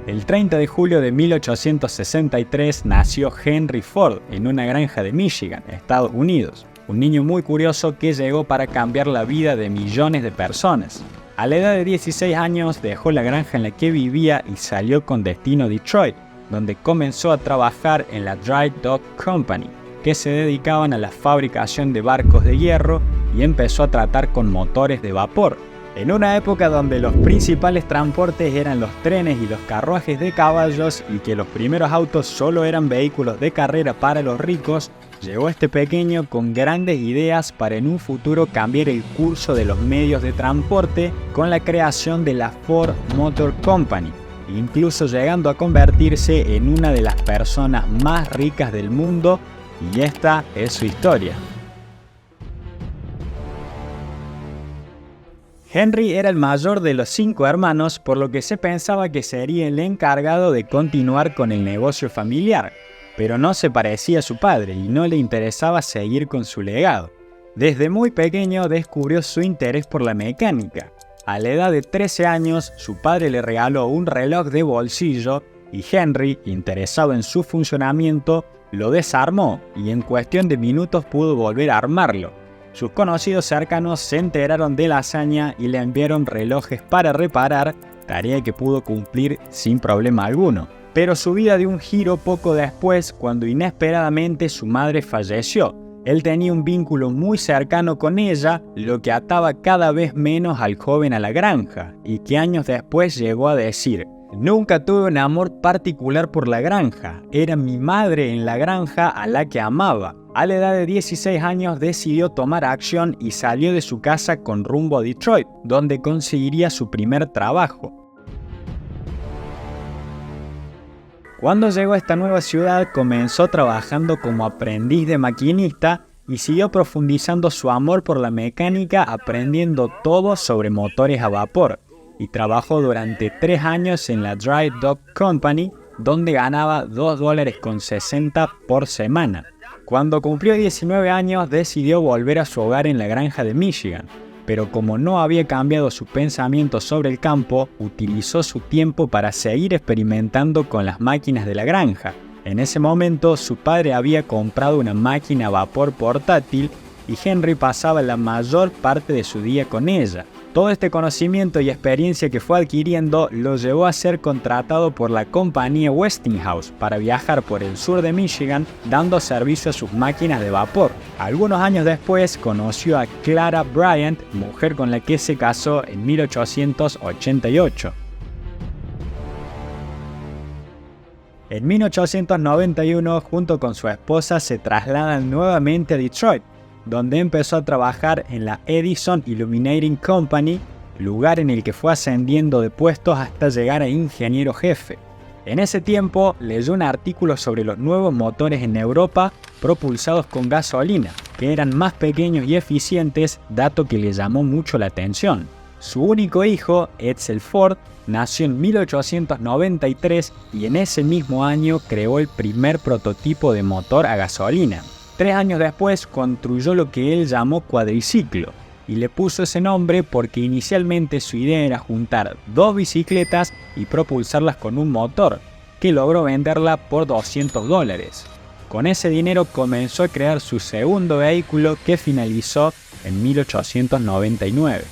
El 30 de julio de 1863 nació Henry Ford en una granja de Michigan, Estados Unidos. Un niño muy curioso que llegó para cambiar la vida de millones de personas. A la edad de 16 años dejó la granja en la que vivía y salió con destino a Detroit, donde comenzó a trabajar en la Dry Dock Company, que se dedicaban a la fabricación de barcos de hierro, y empezó a tratar con motores de vapor. En una época donde los principales transportes eran los trenes y los carruajes de caballos y que los primeros autos solo eran vehículos de carrera para los ricos, llegó este pequeño con grandes ideas para en un futuro cambiar el curso de los medios de transporte con la creación de la Ford Motor Company, incluso llegando a convertirse en una de las personas más ricas del mundo, y esta es su historia. Henry era el mayor de los 5 hermanos, por lo que se pensaba que sería el encargado de continuar con el negocio familiar, pero no se parecía a su padre y no le interesaba seguir con su legado. Desde muy pequeño descubrió su interés por la mecánica. A la edad de 13 años, su padre le regaló un reloj de bolsillo y Henry, interesado en su funcionamiento, lo desarmó y en cuestión de minutos pudo volver a armarlo. Sus conocidos cercanos se enteraron de la hazaña y le enviaron relojes para reparar, tarea que pudo cumplir sin problema alguno. Pero su vida dio un giro poco después cuando inesperadamente su madre falleció. Él tenía un vínculo muy cercano con ella, lo que ataba cada vez menos al joven a la granja, y que años después llegó a decir: «Nunca tuve un amor particular por la granja, era mi madre en la granja a la que amaba». A la edad de 16 años decidió tomar acción y salió de su casa con rumbo a Detroit, donde conseguiría su primer trabajo. Cuando llegó a esta nueva ciudad, comenzó trabajando como aprendiz de maquinista y siguió profundizando su amor por la mecánica, aprendiendo todo sobre motores a vapor, y trabajó durante 3 años en la Dry Dock Company, donde ganaba $2.60 por semana. Cuando cumplió 19 años, decidió volver a su hogar en la granja de Michigan, pero como no había cambiado su pensamiento sobre el campo, utilizó su tiempo para seguir experimentando con las máquinas de la granja. En ese momento, su padre había comprado una máquina a vapor portátil y Henry pasaba la mayor parte de su día con ella. Todo este conocimiento y experiencia que fue adquiriendo lo llevó a ser contratado por la compañía Westinghouse para viajar por el sur de Michigan dando servicio a sus máquinas de vapor. Algunos años después conoció a Clara Bryant, mujer con la que se casó en 1888. En 1891, junto con su esposa, se trasladan nuevamente a Detroit, donde empezó a trabajar en la Edison Illuminating Company, lugar en el que fue ascendiendo de puestos hasta llegar a ingeniero jefe. En ese tiempo leyó un artículo sobre los nuevos motores en Europa propulsados con gasolina, que eran más pequeños y eficientes, dato que le llamó mucho la atención. Su único hijo, Edsel Ford, nació en 1893 y en ese mismo año creó el primer prototipo de motor a gasolina. 3 años después construyó lo que él llamó cuadriciclo y le puso ese nombre porque inicialmente su idea era juntar 2 bicicletas y propulsarlas con un motor, que logró venderla por $200. Con ese dinero comenzó a crear su segundo vehículo, que finalizó en 1899.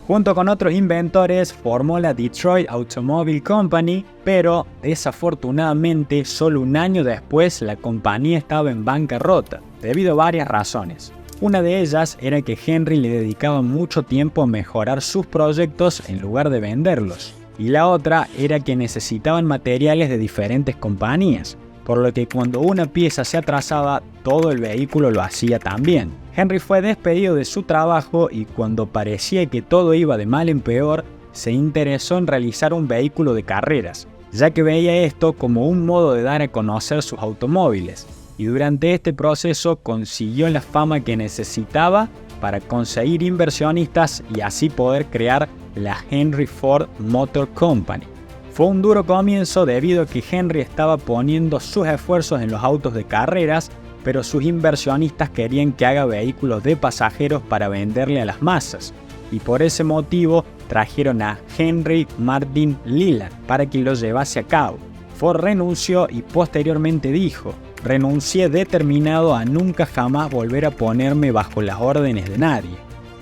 Junto con otros inventores formó la Detroit Automobile Company, pero desafortunadamente solo un año después la compañía estaba en bancarrota, debido a varias razones. Una de ellas era que Henry le dedicaba mucho tiempo a mejorar sus proyectos en lugar de venderlos, y la otra era que necesitaban materiales de diferentes compañías, por lo que cuando una pieza se atrasaba, todo el vehículo lo hacía también. Henry fue despedido de su trabajo y cuando parecía que todo iba de mal en peor, se interesó en realizar un vehículo de carreras, ya que veía esto como un modo de dar a conocer sus automóviles, y durante este proceso consiguió la fama que necesitaba para conseguir inversionistas y así poder crear la Henry Ford Motor Company. Fue un duro comienzo debido a que Henry estaba poniendo sus esfuerzos en los autos de carreras, pero sus inversionistas querían que haga vehículos de pasajeros para venderle a las masas. y por ese motivo trajeron a Henry Martin Leland para que lo llevase a cabo. Ford renunció y posteriormente dijo: renuncié determinado a nunca jamás volver a ponerme bajo las órdenes de nadie.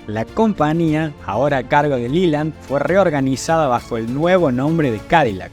La compañía, ahora a cargo de Leland, fue reorganizada bajo el nuevo nombre de Cadillac.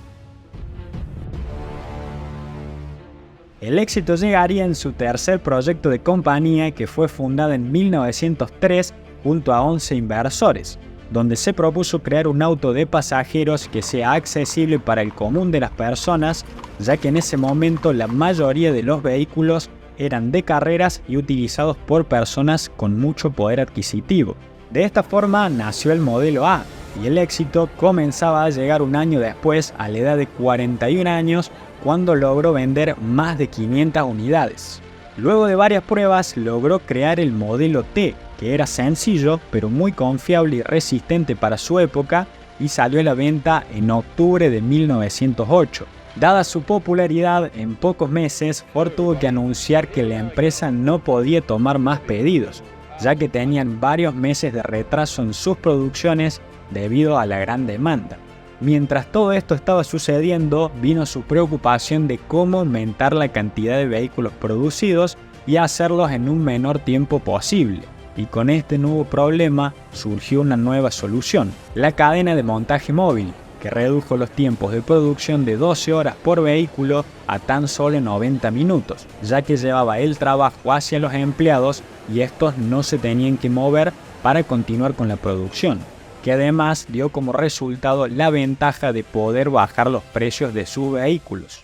El éxito llegaría en su tercer proyecto de compañía, que fue fundada en 1903 junto a 11 inversores, donde se propuso crear un auto de pasajeros que sea accesible para el común de las personas, ya que en ese momento la mayoría de los vehículos eran de carreras y utilizados por personas con mucho poder adquisitivo. De esta forma nació el modelo A, y el éxito comenzaba a llegar un año después, a la edad de 41 años, cuando logró vender más de 500 unidades. Luego de varias pruebas logró crear el modelo T, que era sencillo pero muy confiable y resistente para su época, y salió a la venta en octubre de 1908. Dada su popularidad, en pocos meses Ford tuvo que anunciar que la empresa no podía tomar más pedidos, ya que tenían varios meses de retraso en sus producciones debido a la gran demanda. Mientras todo esto estaba sucediendo, vino su preocupación de cómo aumentar la cantidad de vehículos producidos y hacerlos en un menor tiempo posible. Y con este nuevo problema surgió una nueva solución: la cadena de montaje móvil, que redujo los tiempos de producción de 12 horas por vehículo a tan solo 90 minutos, ya que llevaba el trabajo hacia los empleados y estos no se tenían que mover para continuar con la producción, que además dio como resultado la ventaja de poder bajar los precios de sus vehículos.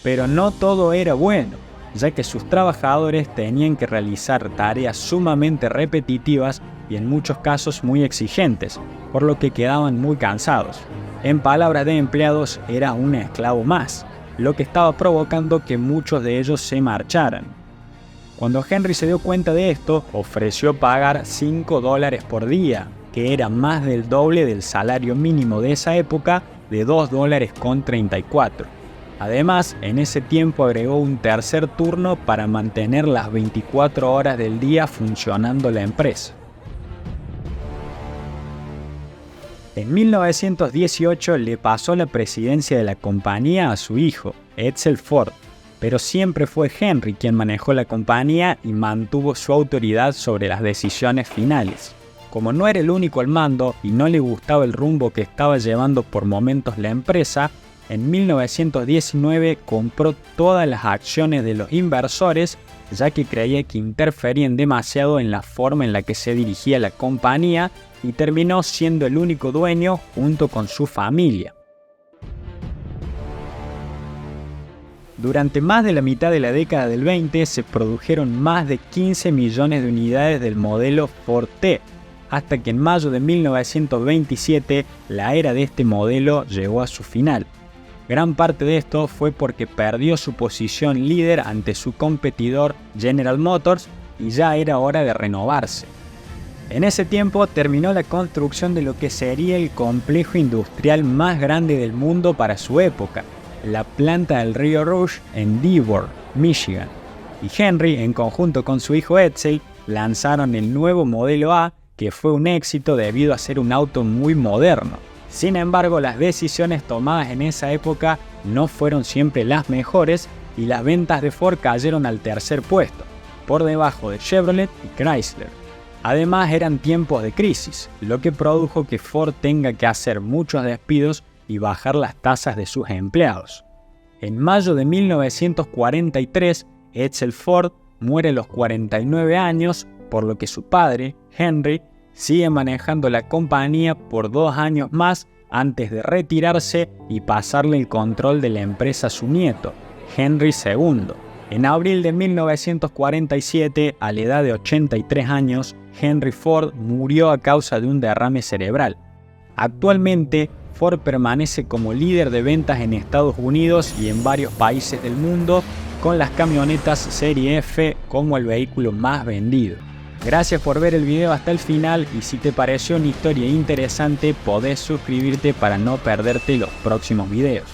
Pero no todo era bueno, ya que sus trabajadores tenían que realizar tareas sumamente repetitivas y en muchos casos muy exigentes, por lo que quedaban muy cansados. En palabras de empleados, era un esclavo más, lo que estaba provocando que muchos de ellos se marcharan. Cuando Henry se dio cuenta de esto, ofreció pagar $5 por día, que era más del doble del salario mínimo de esa época, de $2.34. Además, en ese tiempo agregó un tercer turno para mantener las 24 horas del día funcionando la empresa. En 1918 le pasó la presidencia de la compañía a su hijo, Edsel Ford, pero siempre fue Henry quien manejó la compañía y mantuvo su autoridad sobre las decisiones finales. Como no era el único al mando y no le gustaba el rumbo que estaba llevando por momentos la empresa, en 1919 compró todas las acciones de los inversores, ya que creía que interferían demasiado en la forma en la que se dirigía la compañía, y terminó siendo el único dueño junto con su familia. Durante más de la mitad de la década del 20 se produjeron más de 15 millones de unidades del modelo Ford T, hasta que en mayo de 1927 la era de este modelo llegó a su final. Gran parte de esto fue porque perdió su posición líder ante su competidor General Motors y ya era hora de renovarse. En ese tiempo terminó la construcción de lo que sería el complejo industrial más grande del mundo para su época, la planta del río Rouge en Dearborn, Michigan. Y Henry, en conjunto con su hijo Edsel, lanzaron el nuevo modelo A, que fue un éxito debido a ser un auto muy moderno. Sin embargo, las decisiones tomadas en esa época no fueron siempre las mejores y las ventas de Ford cayeron al tercer puesto, por debajo de Chevrolet y Chrysler. Además, eran tiempos de crisis, lo que produjo que Ford tenga que hacer muchos despidos y bajar las tasas de sus empleados. En mayo de 1943, Edsel Ford muere a los 49 años, por lo que su padre, Henry, sigue manejando la compañía por 2 años más antes de retirarse y pasarle el control de la empresa a su nieto, Henry II. En abril de 1947, a la edad de 83 años, Henry Ford murió a causa de un derrame cerebral. Actualmente, Ford permanece como líder de ventas en Estados Unidos y en varios países del mundo, con las camionetas Serie F como el vehículo más vendido. Gracias por ver el video hasta el final, y si te pareció una historia interesante, podés suscribirte para no perderte los próximos videos.